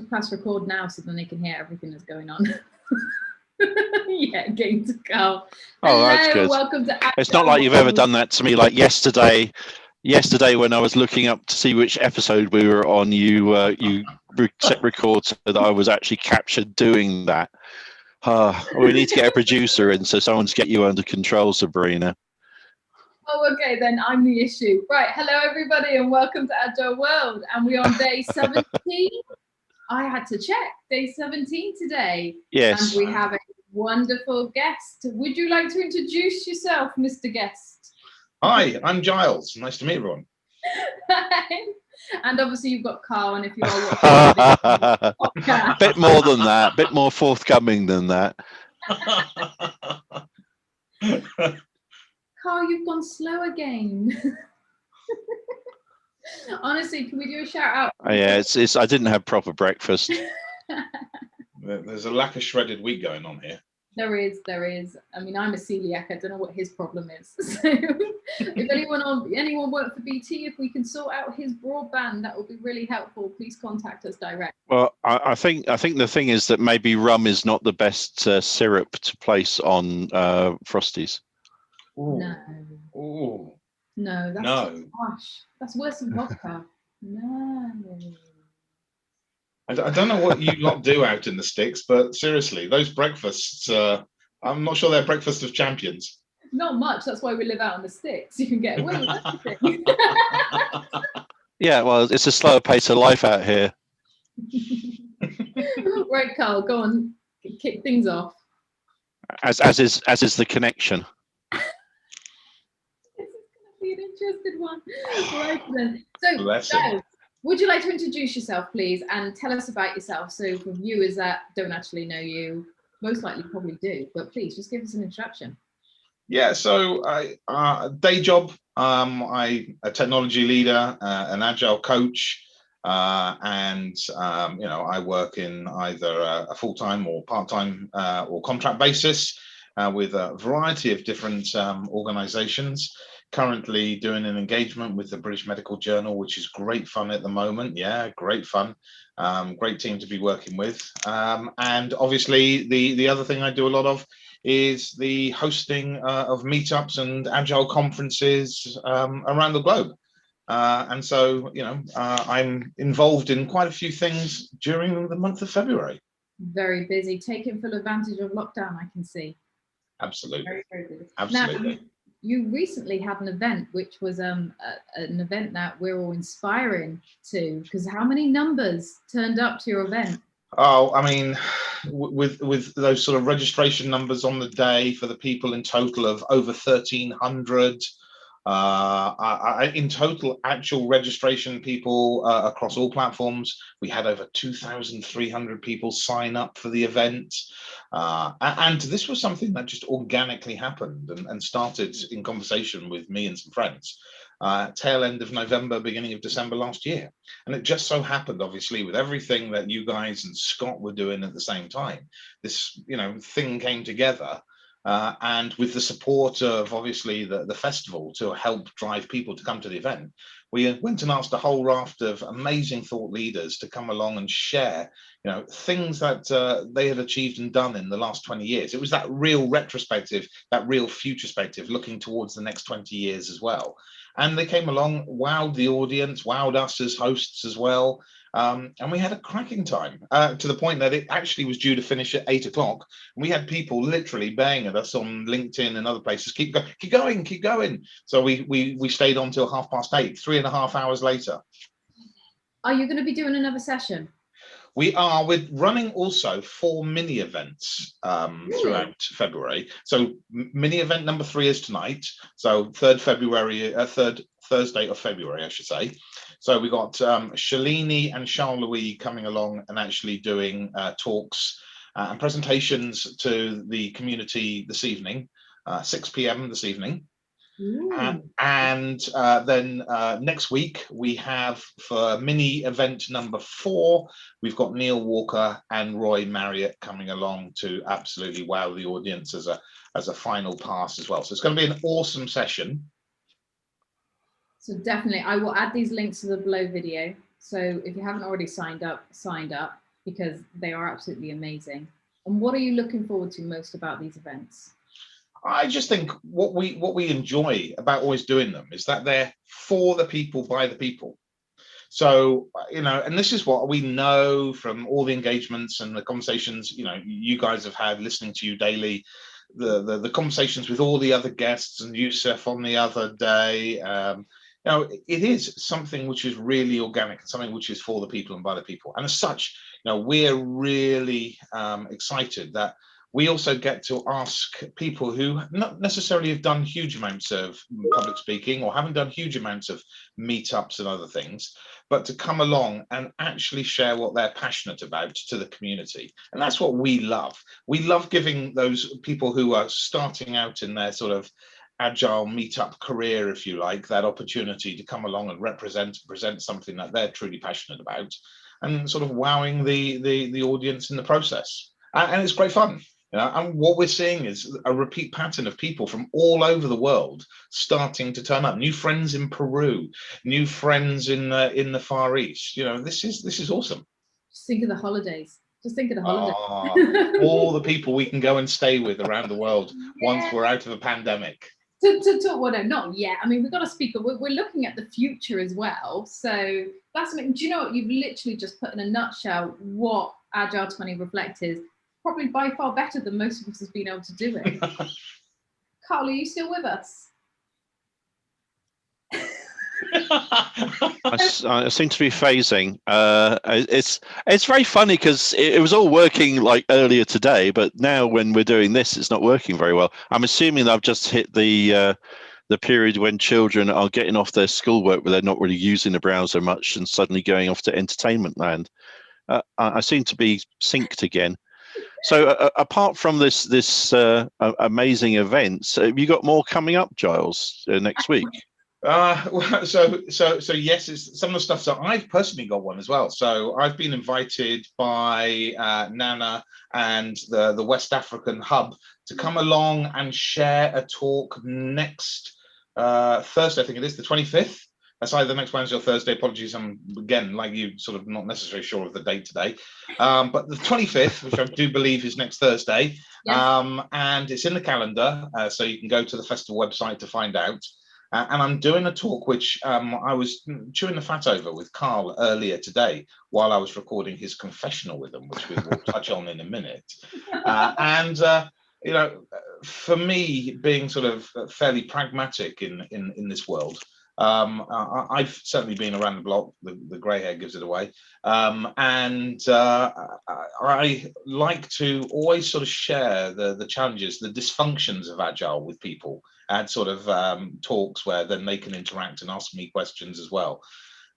press record now so then they can hear everything that's going on. Yeah, getting to Karl. Oh, that's good. Welcome to Agile It's not like you've ever World. done that to me. Like yesterday when I was looking up to see which episode we were on, you set record so that I was actually captured doing that. We need to get a producer in so someone's get you under control, Sabrina. Oh, okay, then I'm the issue. Right, hello everybody and welcome to Agile World. And we're on day 17. I had to check, day 17 today. Yes. And we have a wonderful guest. Would you like to introduce yourself, Mr. Guest? Hi, I'm Giles. Nice to meet everyone. And obviously you've got Karl, and if you are watching A bit more than that, a bit more forthcoming than that. Karl, you've gone slow again. Honestly, can we do a shout out? Yeah, it's I didn't have proper breakfast. There's a lack of shredded wheat going on here. There is. I mean, I'm a celiac. I don't know what his problem is. So if anyone work for BT, if we can sort out his broadband, that would be really helpful. Please contact us direct. Well, I think the thing is that maybe rum is not the best syrup to place on Frosties. Ooh. No. Ooh. No, that's No. harsh. That's worse than vodka. No. I don't know what you lot do out in the sticks, but seriously, those breakfasts, I'm not sure they're breakfast of champions. Not much. That's why we live out on the sticks. You can get away with everything. Yeah, well, it's a slower pace of life out here. Right, Karl, go on. Kick things off. As is the connection. This is going to be an interesting one. Right then. So, would you like to introduce yourself, please, and tell us about yourself? So for viewers that don't actually know you, most likely probably do, but please just give us an introduction. Yeah, so day job, I'm a technology leader, an agile coach, and I work in either a full-time or part-time or contract basis with a variety of different organizations. Currently doing an engagement with the British Medical Journal, which is great fun at the moment. Yeah, great fun. Great team to be working with. And obviously the other thing I do a lot of is the hosting of meetups and agile conferences around the globe. And so, I'm involved in quite a few things during the month of February. Very busy, taking full advantage of lockdown, I can see. Absolutely. Very, very busy. Absolutely. Now, you recently had an event, which was an event that we're all inspiring to, because how many numbers turned up to your event? Oh, I mean, with those sort of registration numbers on the day for the people in total of over 1,300. In total, actual registration people across all platforms, we had over 2,300 people sign up for the event. And this was something that just organically happened and started in conversation with me and some friends. Tail end of November, beginning of December last year. And it just so happened, obviously, with everything that you guys and Scott were doing at the same time, this thing came together. And with the support of obviously the festival to help drive people to come to the event, we went and asked a whole raft of amazing thought leaders to come along and share, things that they had achieved and done in the last 20 years. It was that real retrospective, that real futurespective, looking towards the next 20 years as well. And they came along, wowed the audience, wowed us as hosts as well. And we had a cracking time to the point that it actually was due to finish at 8 o'clock. And we had people literally baying at us on LinkedIn and other places, keep going. So we stayed on till 8:30, 3.5 hours later. Are you going to be doing another session? We're running also 4 mini events throughout February. So mini event number 3 is tonight. So 3rd Thursday of February, I should say. So we got Shalini and Charles-Louis coming along and actually doing talks and presentations to the community this evening, 6 p.m. this evening. And then next week we have for mini event number 4, we've got Neil Walker and Roy Marriott coming along to absolutely wow the audience as a final pass as well. So it's going to be an awesome session. So definitely, I will add these links to the below video. So if you haven't already signed up. because they are absolutely amazing. And what are you looking forward to most about these events? I just think what we enjoy about always doing them is that they're for the people, by the people. So, and this is what we know from all the engagements and the conversations, you guys have had listening to you daily, the conversations with all the other guests and Yusuf on the other day. It is something which is really organic, something which is for the people and by the people. And as such, we're really excited that we also get to ask people who not necessarily have done huge amounts of public speaking or haven't done huge amounts of meetups and other things, but to come along and actually share what they're passionate about to the community. And that's what we love. We love giving those people who are starting out in their sort of agile meetup career, if you like, that opportunity to come along and present something that they're truly passionate about, and sort of wowing the audience in the process. And it's great fun. And what we're seeing is a repeat pattern of people from all over the world starting to turn up. New friends in Peru, new friends in the Far East. This is awesome. Just think of the holidays. All the people we can go and stay with around the world once we're out of a pandemic. Well, no, not yet. I mean, we've got to speak. We're looking at the future as well. So that's something. Do you know what? You've literally just put in a nutshell what Agile 20 Reflect is. Probably by far better than most of us have been able to do it. Karl, are you still with us? I seem to be phasing. It's very funny because it was all working like earlier today, but now when we're doing this, it's not working very well. I'm assuming I've just hit the period when children are getting off their schoolwork where they're not really using the browser much and suddenly going off to entertainment land. I seem to be synced again. So apart from this amazing event, have you got more coming up, Giles, next week? So yes, it's some of the stuff. So I've personally got one as well. So I've been invited by Nana and the West African Hub to come along and share a talk next Thursday. I think it is the 25th. That's either next Wednesday or Thursday. Apologies, I'm again like you, sort of not necessarily sure of the date today, but the 25th, which I do believe is next Thursday, yes. And it's in the calendar, so you can go to the festival website to find out. And I'm doing a talk which I was chewing the fat over with Karl earlier today while I was recording his confessional with him, which we will touch on in a minute. For me, being sort of fairly pragmatic in this world. I've certainly been around the block. The grey hair gives it away, and I like to always sort of share the challenges, the dysfunctions of Agile with people, and sort of talks where then they can interact and ask me questions as well.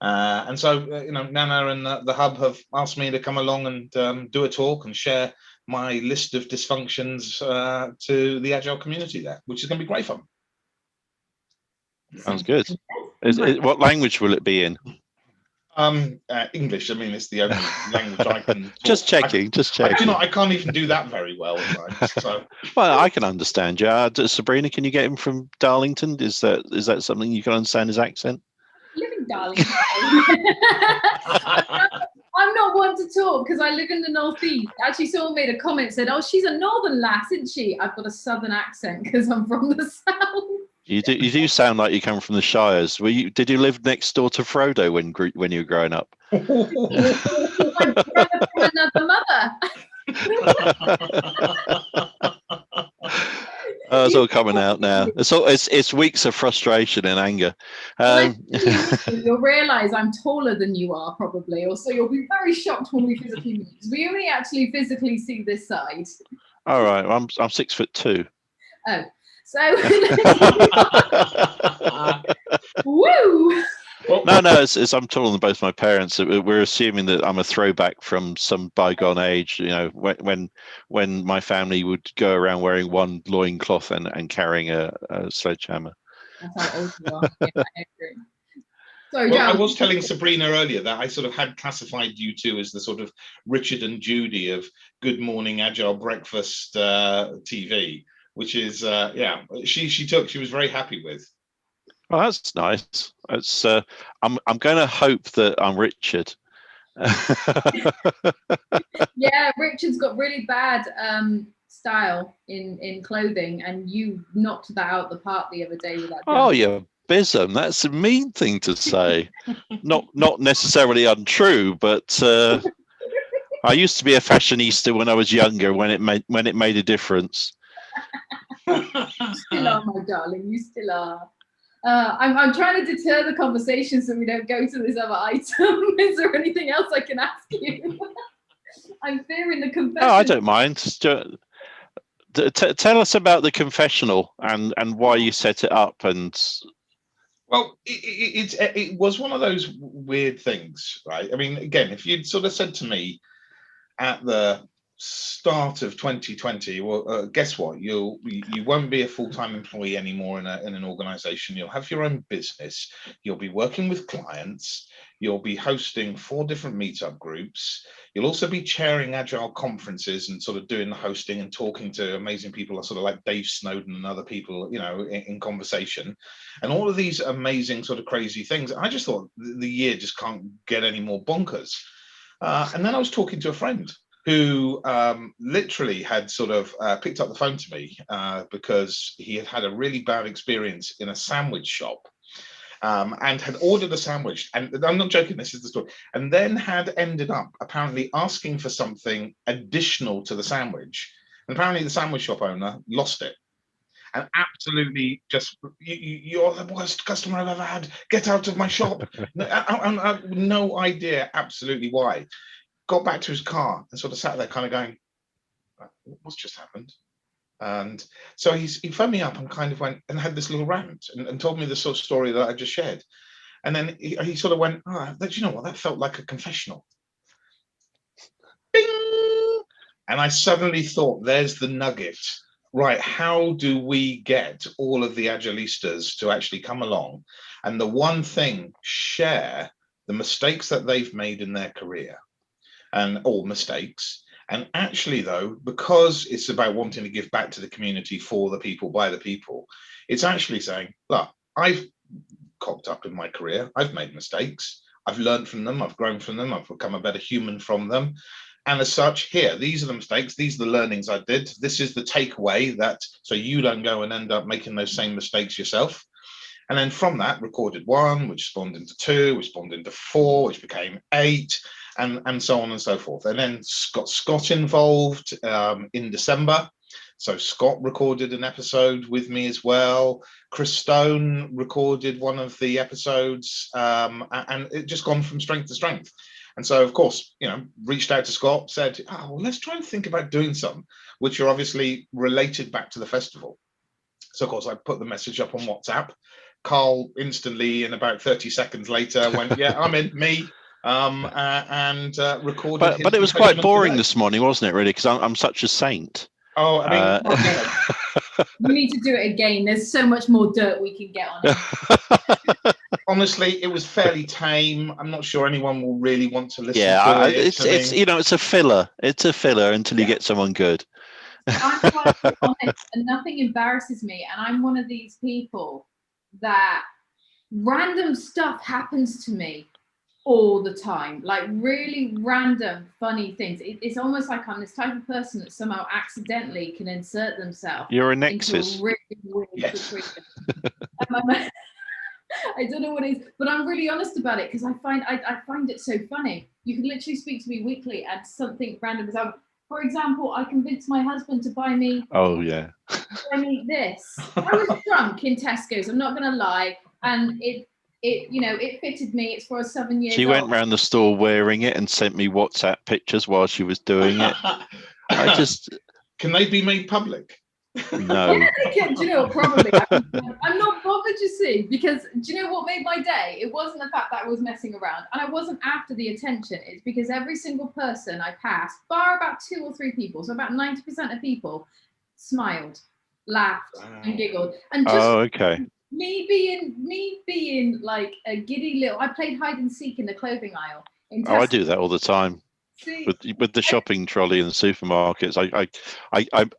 And so, Nana and the Hub have asked me to come along and do a talk and share my list of dysfunctions to the Agile community there, which is going to be great fun. Sounds good. What language will it be in? English. I mean, it's the only language I can talk. Just checking. I can't even do that very well at times. So. Well, I can understand you. Sabrina, can you get him from Darlington? Is that something you can understand his accent? I live in Darlington. I'm not one to talk because I live in the northeast. Actually, someone made a comment, said, "Oh, she's a northern lass, isn't she?" I've got a southern accent because I'm from the south. You do sound like you come from the Shires. Did you live next door to Frodo when you were growing up? I'm from another mother. It's all coming out now. It's weeks of frustration and anger. You'll realise I'm taller than you are, probably, or so you'll be very shocked when we physically meet. We only actually physically see this side. All right, I'm 6'2". Oh. So, woo! No, it's I'm taller than both my parents. We're assuming that I'm a throwback from some bygone age. When my family would go around wearing one loincloth and carrying a sledgehammer. That's how old you are. Yeah, I agree. Sorry, I was telling Sabrina earlier that I sort of had classified you two as the sort of Richard and Judy of Good Morning Agile Breakfast TV. Which is she was very happy with. Well, that's nice. It's I'm going to hope that I'm Richard, Yeah, Richard's got really bad style in clothing, and you knocked that out the park the other day with that. Oh, yeah, Bism. That's a mean thing to say. Not necessarily untrue, but I used to be a fashionista when I was younger, when it made a difference. You still are, my darling. You still are. I'm trying to deter the conversation so we don't go to this other item. Is there anything else I can ask you? I'm fearing the confession. Oh, I don't mind. Tell us about the confessional and why you set it up. And well, it was one of those weird things, right? I mean, again, if you'd sort of said to me at the start of 2020, well, guess what? You won't be a full-time employee anymore in an organization. You'll have your own business. You'll be working with clients. You'll be hosting 4 different meetup groups. You'll also be chairing Agile conferences and sort of doing the hosting and talking to amazing people, sort of like Dave Snowden and other people, in conversation, and all of these amazing sort of crazy things. I just thought the year just can't get any more bonkers. And then I was talking to a friend who literally had sort of picked up the phone to me because he had a really bad experience in a sandwich shop. And had ordered a sandwich, and I'm not joking, this is the story, and then had ended up apparently asking for something additional to the sandwich. And apparently the sandwich shop owner lost it. And absolutely just, you're the worst customer I've ever had. Get out of my shop. I no idea absolutely why. Got back to his car and sort of sat there kind of going, what's just happened? And so he phoned me up and kind of went and had this little rant and told me the sort of story that I just shared. And then he sort of went, you know what, that felt like a confessional. Bing! And I suddenly thought, there's the nugget. Right, how do we get all of the Agilistas to actually come along and the one thing, share the mistakes that they've made in their career, and all mistakes. And actually, though, because it's about wanting to give back to the community for the people, by the people, it's actually saying, look, I've cocked up in my career. I've made mistakes. I've learned from them. I've grown from them. I've become a better human from them. And as such, here, these are the mistakes. These are the learnings I did. This is the takeaway, so you don't go and end up making those same mistakes yourself. And then from that, recorded 1, which spawned into 2, which spawned into 4, which became 8. And so on and so forth. And then got Scott involved in December. So Scott recorded an episode with me as well. Chris Stone recorded one of the episodes, and it just gone from strength to strength. And so, of course, reached out to Scott, said, well, let's try and think about doing some, which are obviously related back to the festival. So, of course, I put the message up on WhatsApp. Karl instantly, in about 30 seconds later, went, yeah, I'm in, me. And recorded. But it was quite boring this morning, wasn't it? Really, because I'm such a saint. Oh, I mean, we need to do it again. There's so much more dirt we can get on it. Honestly, it was fairly tame. I'm not sure anyone will really want to listen. Yeah, it's it's a filler. It's a filler until you get someone good. I'm quite honest, and nothing embarrasses me. And I'm one of these people that random stuff happens to me all the time, like really random funny things. It's almost like I'm this type of person that somehow accidentally can insert themselves. You're a nexus. Into a really weird situation. I don't know what it is, but I'm really honest about it because I find it so funny. You can literally speak to me weekly and something random is out. For example, I convinced my husband to buy me. Oh yeah. Buy me this. I was drunk in Tesco's. I'm not going to lie, and it fitted me. It's for a 7 years. She went round the store wearing it and sent me WhatsApp pictures while she was doing it. Can they be made public? No. Yeah, they can. Do you know what? Probably. I'm not bothered, you see, because do you know what made my day? It wasn't the fact that I was messing around, and I wasn't after the attention. It's because every single person I passed, bar about 2 or 3 people, so about 90% of people, smiled, laughed, and giggled, and just. Oh, okay. Me being like a giddy little. I played hide and seek in the clothing aisle. I do that all the time. See? With the shopping trolley in the supermarkets.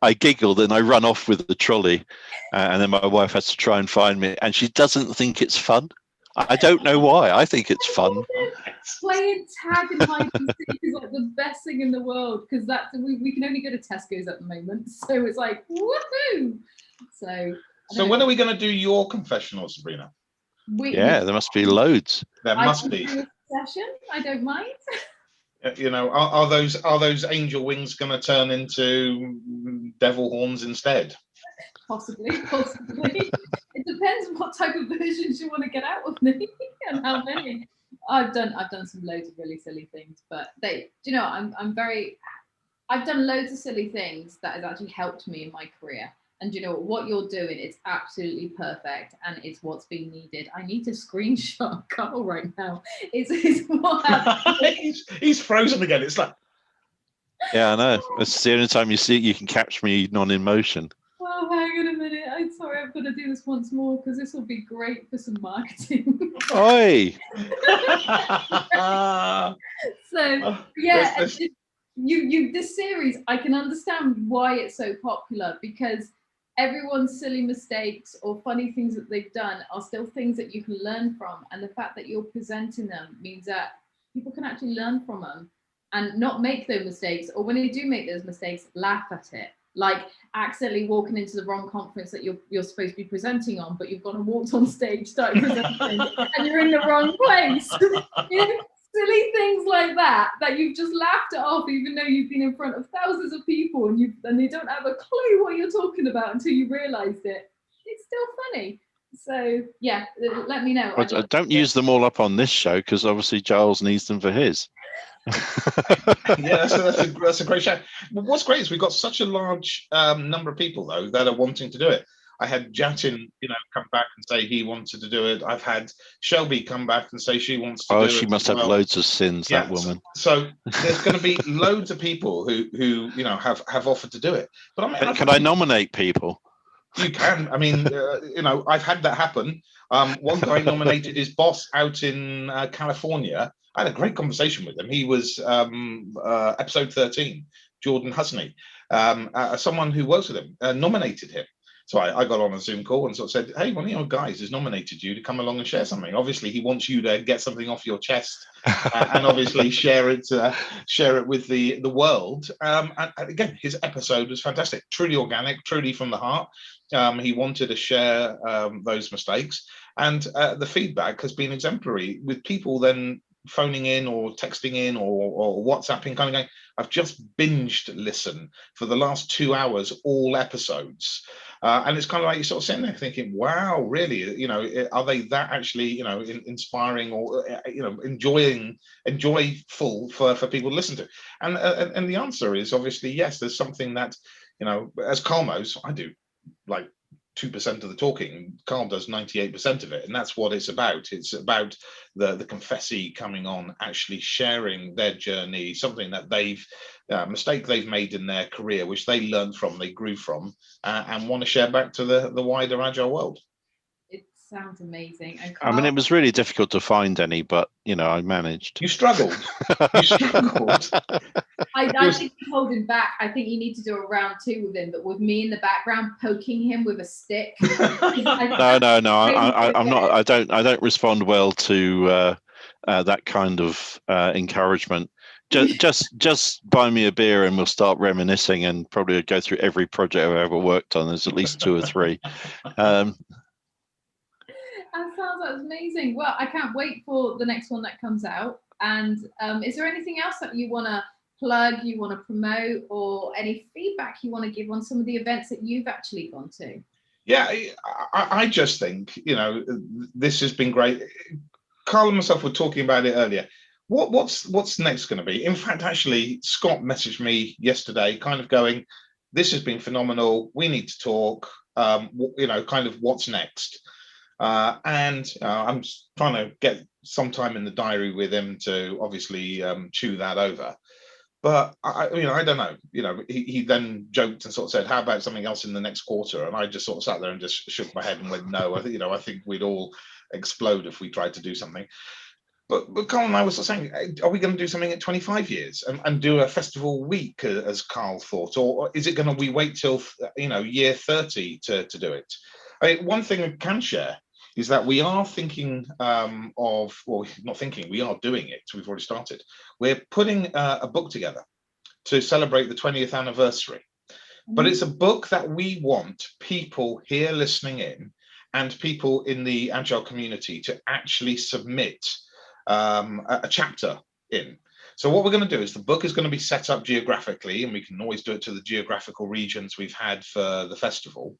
I giggled and I run off with the trolley, and then my wife has to try and find me, and she doesn't think it's fun. I don't know why. I think it's fun. playing tag and hide and seek is like the best thing in the world, because that's we can only go to Tesco's at the moment, so it's like woohoo. So when are we going to do your confessional, Sabrina? There must be loads. There must be. Do a session. I don't mind. You know, are those angel wings going to turn into devil horns instead? Possibly. It depends what type of versions you want to get out of me and how many. I've done some loads of really silly things, but I've done loads of silly things that has actually helped me in my career. And what you're doing is absolutely perfect, and it's what's been needed. I need to screenshot Karl right now. It's what happened. He's frozen again. It's like, yeah, I know. It's the only time you can catch me not in motion. Oh, hang on a minute. I'm sorry. I've got to do this once more because this will be great for some marketing. Oi! So yeah, this series, I can understand why it's so popular, because everyone's silly mistakes or funny things that they've done are still things that you can learn from, and the fact that you're presenting them means that people can actually learn from them and not make those mistakes, or when they do make those mistakes, laugh at it. Like accidentally walking into the wrong conference that you're supposed to be presenting on, but you've gone and walked on stage, started presenting, and you're in the wrong place. Silly things like that you've just laughed it off, even though you've been in front of thousands of people and they don't have a clue what you're talking about until you realised it. It's still funny. So yeah, let me know. Don't use them all up on this show, because obviously Giles needs them for his. Yeah, that's a great show. What's great is we've got such a large number of people though that are wanting to do it. I had Jatin, come back and say he wanted to do it. I've had Shelby come back and say she wants to do it. Oh, she must have loads of sins, that woman. So there's going to be loads of people who have offered to do it. But I mean, can I nominate people? You can. I mean, I've had that happen. One guy nominated his boss out in California. I had a great conversation with him. He was episode 13, Jordan Husney. Someone who works with him nominated him. So I got on a Zoom call and sort of said, hey, one of your guys has nominated you to come along and share something. Obviously, he wants you to get something off your chest and obviously share it with the world. And again, his episode was fantastic, truly organic, truly from the heart. He wanted to share those mistakes. And the feedback has been exemplary, with people then phoning in or texting in or WhatsApping, kind of going, I've just binged listen for the last 2 hours, all episodes. And it's kind of like you're sort of sitting there thinking, wow, really, are they that actually, inspiring or, enjoyable for people to listen to? And the answer is obviously yes. There's something that, as Karl knows, I do like 2% of the talking. Karl does 98% of it, and that's what it's about. It's about the confessee coming on, actually sharing their journey, something that mistake they've made in their career, which they learned from, they grew from, and want to share back to the wider Agile world. It sounds amazing. And Karl, I mean, it was really difficult to find any, but I managed. You struggled. I think he's holding back. I think you need to do a round 2 with him, but with me in the background poking him with a stick. No. I'm not. I don't respond well to that kind of encouragement. Just buy me a beer and we'll start reminiscing, and probably go through every project I've ever worked on. There's at least 2 or 3. That sounds amazing. Well, I can't wait for the next one that comes out. And is there anything else that you want to plug, you want to promote, or any feedback you want to give on some of the events that you've actually gone to? Yeah, I just think, this has been great. Karl and myself were talking about it earlier. What's next going to be? In fact, actually, Scott messaged me yesterday kind of going, this has been phenomenal. We need to talk, kind of what's next. And I'm trying to get some time in the diary with him to obviously chew that over. But I don't know. He then joked and sort of said, "How about something else in the next quarter?" And I just sort of sat there and just shook my head and went, "No." I think we'd all explode if we tried to do something. But Karl and I were sort of saying, are we going to do something at 25 years and do a festival week, as Karl thought, or is it going to we wait till year 30 to do it? I mean, one thing I can share is that we are thinking not thinking, we are doing it. We've already started. We're putting a book together to celebrate the 20th anniversary. But it's a book that we want people here listening in and people in the Agile community to actually submit a chapter in. So what we're going to do is the book is going to be set up geographically, and we can always do it to the geographical regions we've had for the festival.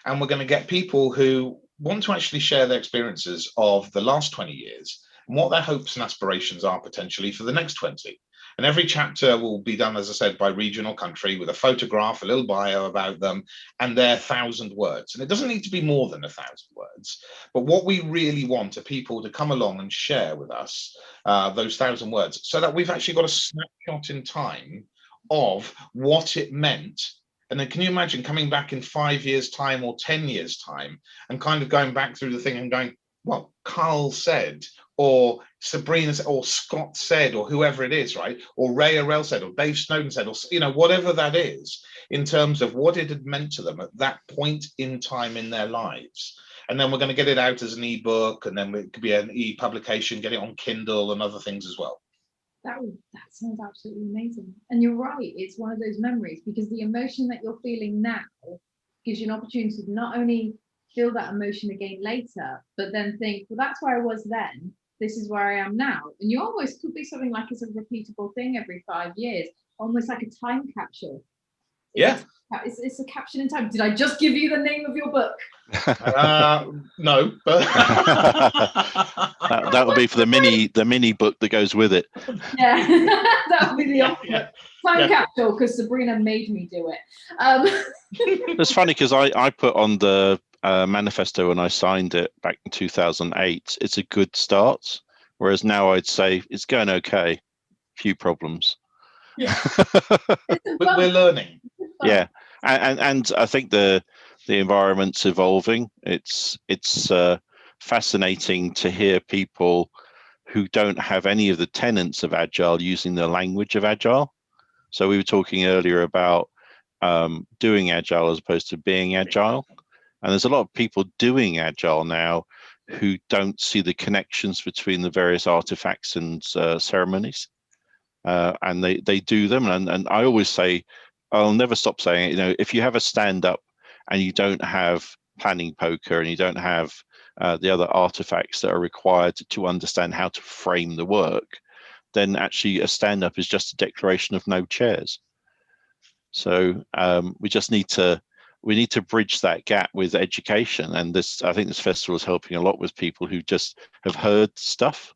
And we're going to get people who want to actually share their experiences of the last 20 years and what their hopes and aspirations are potentially for the next 20. And every chapter will be done, as I said, by region or country, with a photograph, a little bio about them, and their 1,000 words. And it doesn't need to be more than 1,000 words. But what we really want are people to come along and share with us those 1,000 words, so that we've actually got a snapshot in time of what it meant. And then can you imagine coming back in 5 years' time or 10 years' time and kind of going back through the thing and going, well, Karl said, or Sabrina said, or Scott said, or whoever it is, right? Or Ray Arel said, or Dave Snowden said, or, you know, whatever that is, in terms of what it had meant to them at that point in time in their lives. And then we're going to get it out as an ebook, and then it could be an e-publication, get it on Kindle and other things as well. That sounds absolutely amazing. And you're right, it's one of those memories, because the emotion that you're feeling now gives you an opportunity to not only feel that emotion again later, but then think, well, that's where I was then, this is where I am now. And you almost could be something like it's a repeatable thing every 5 years, almost like a time capsule. It's a capsule in time. Did I just give you the name of your book? No, but that would be for the mini book that goes with it. Yeah, that would be the opposite. Time capsule, because Sabrina made me do it. It's funny because I put on the manifesto when I signed it back in 2008. It's a good start, whereas now I'd say it's going okay. Few problems. Yeah, we're learning. Yeah, and I think the environment's evolving. It's fascinating to hear people who don't have any of the tenets of Agile using the language of Agile. So we were talking earlier about doing Agile as opposed to being Agile. And there's a lot of people doing Agile now who don't see the connections between the various artifacts and ceremonies. And they do them. And I always say, I'll never stop saying it, you know, if you have a stand-up and you don't have planning poker and you don't have the other artifacts that are required to understand how to frame the work, then actually a stand-up is just a declaration of no chairs. So we just need to bridge that gap with education, and I think this festival is helping a lot with people who just have heard stuff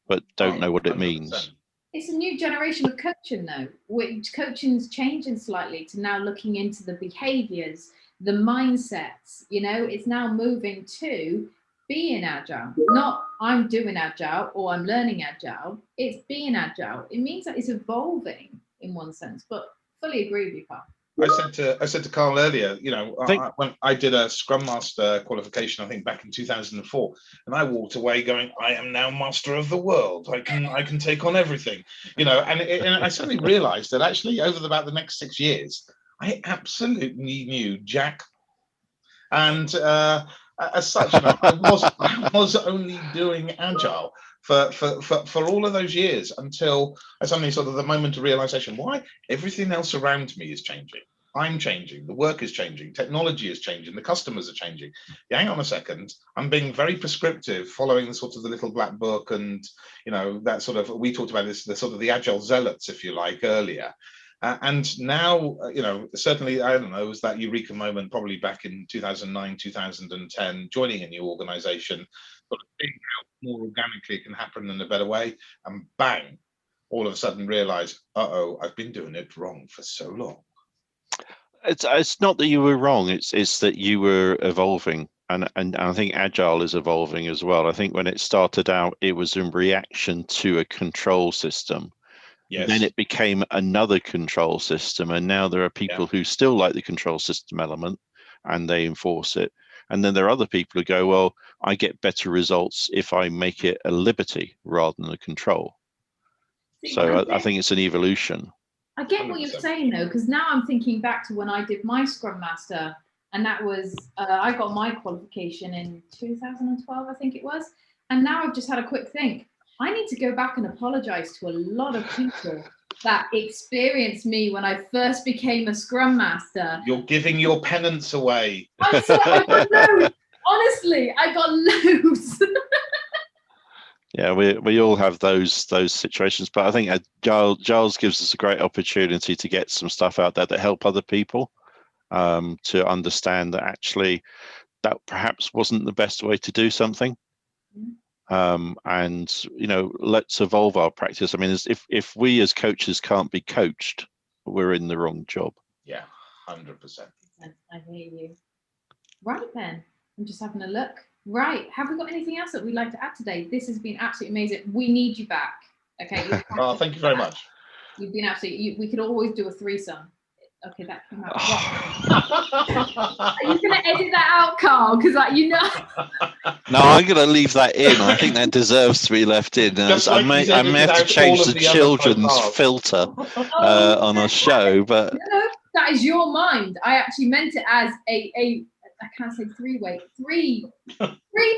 but don't know what it means. It's a new generation of coaching though, which coaching's changing slightly to now looking into the behaviors, the mindsets, you know, it's now moving to being Agile, not I'm doing Agile or I'm learning Agile, it's being Agile. It means that it's evolving in one sense, but fully agree with you, Karl. I said to Karl earlier, you know, when I did a Scrum Master qualification, I think back in 2004, and I walked away going, I am now master of the world. I can take on everything, you know, and I suddenly realized that actually over about the next 6 years, I absolutely knew Jack. And as such, you know, I was only doing Agile for all of those years until I suddenly sort of the moment of realization, why everything else around me is changing. I'm changing, the work is changing, technology is changing, the customers are changing. Yeah, hang on a second, I'm being very prescriptive, following the sort of the little black book, and you know, that sort of, we talked about this, the sort of the Agile zealots, if you like, earlier. And now, you know, certainly, I don't know, it was that eureka moment probably back in 2009, 2010, joining a new organization, sort of seeing how more organically it can happen in a better way, and bang, all of a sudden realize, I've been doing it wrong for so long. It's not that you were wrong, it's that you were evolving. And I think Agile is evolving as well. I think when it started out, it was in reaction to a control system. Yes. Then it became another control system, and now there are people who still like the control system element and they enforce it. And then there are other people who go, well, I get better results if I make it a liberty rather than a control. So I think it's an evolution. I get what you're saying though, because now I'm thinking back to when I did my Scrum Master And that was, I got my qualification in 2012, I think it was. And now I've just had a quick think. I need to go back and apologize to a lot of people that experienced me when I first became a Scrum Master. You're giving your penance away. I'm sorry, I got loads. Honestly, I got loads. Yeah, we all have those situations, but I think Giles gives us a great opportunity to get some stuff out there that help other people to understand that actually that perhaps wasn't the best way to do something. And let's evolve our practice. I mean, if we as coaches can't be coached, we're in the wrong job. Yeah, 100%. I hear you. Right then, I'm just having a look. Right, have we got anything else that we'd like to add today? This has been absolutely amazing. We need you back. Okay. Oh, thank you very much. You've been absolutely. We could always do a threesome. Okay, that came out. Are you going to edit that out, Karl? Because No, I'm going to leave that in. I think that deserves to be left in. I may have to change the children's filter on our show, but no, that is your mind. I actually meant it as a I can't say three-way. Three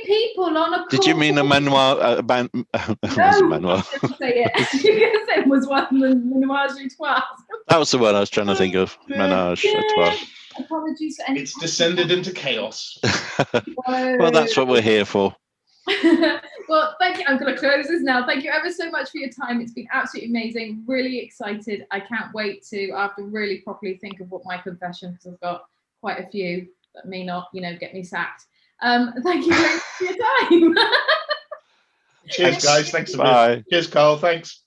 people on a call. Did you mean a manoir? No, manoir. Say it. You're going to say it was one menage a trois. That was the word I was trying to think of. Menage a trois. Apologies for any. It's descended into chaos. Well, that's what we're here for. Well, thank you. I'm going to close this now. Thank you ever so much for your time. It's been absolutely amazing. Really excited. I can't wait to, after really properly think of what my confession, because I've got quite a few that may not, get me sacked. Thank you very much for your time. Cheers, guys. Thanks a Bye. bit. Cheers, Karl. Thanks.